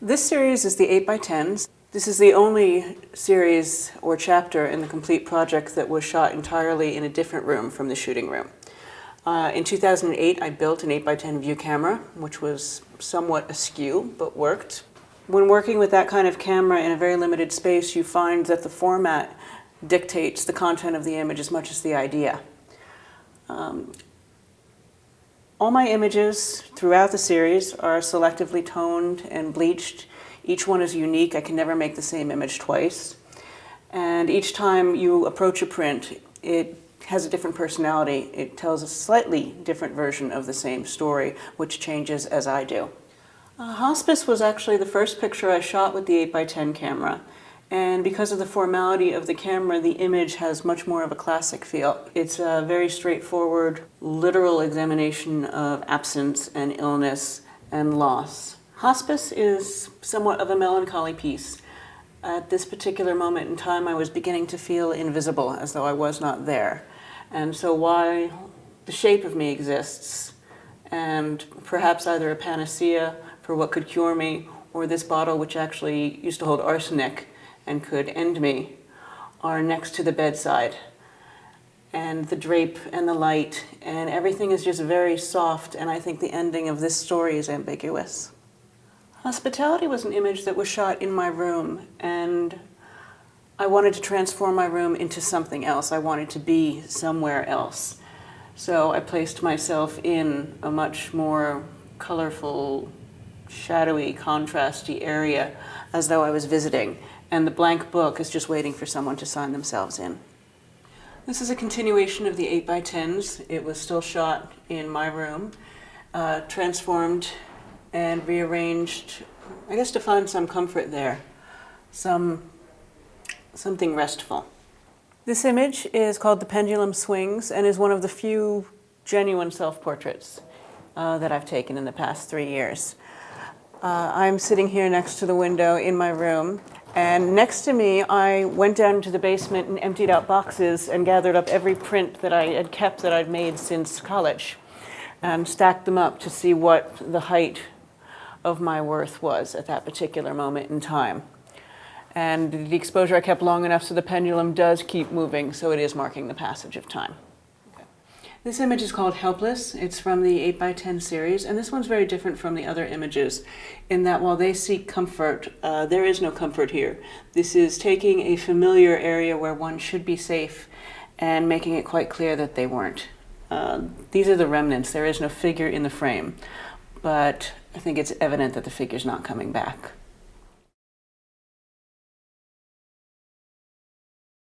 This series is the 8x10s. This is the only series or chapter in the complete project that was shot entirely in a different room from the shooting room. In 2008, I built an 8x10 view camera, which was somewhat askew, but worked. When working with that kind of camera in a very limited space, you find that the format dictates the content of the image as much as the idea. All my images throughout the series are selectively toned and bleached. Each one is unique. I can never make the same image twice. And each time you approach a print, it has a different personality. It tells a slightly different version of the same story, which changes as I do. Hospice was actually the first picture I shot with the 8x10 camera. And because of the formality of the camera, the image has much more of a classic feel. It's a very straightforward, literal examination of absence and illness and loss. Hospice is somewhat of a melancholy piece. At this particular moment in time, I was beginning to feel invisible, as though I was not there. And so while the shape of me exists, and perhaps either a panacea for what could cure me, or this bottle which actually used to hold arsenic and could end me, are next to the bedside. And the drape and the light and everything is just very soft, and I think the ending of this story is ambiguous. Hospitality was an image that was shot in my room, and I wanted to transform my room into something else. I wanted to be somewhere else. So I placed myself in a much more colorful, shadowy, contrasty area, as though I was visiting. And the blank book is just waiting for someone to sign themselves in. This is a continuation of the 8x10s. It was still shot in my room, transformed and rearranged, I guess, to find some comfort there, something restful. This image is called The Pendulum Swings and is one of the few genuine self-portraits that I've taken in the past 3 years. I'm sitting here next to the window in my room, and next to me, I went down into the basement and emptied out boxes and gathered up every print that I had kept that I'd made since college and stacked them up to see what the height of my worth was at that particular moment in time. And the exposure I kept long enough so the pendulum does keep moving, so it is marking the passage of time. This image is called Helpless. It's from the 8x10 series, and this one's very different from the other images in that while they seek comfort, there is no comfort here. This is taking a familiar area where one should be safe and making it quite clear that they weren't. These are the remnants. There is no figure in the frame, but I think it's evident that the figure's not coming back.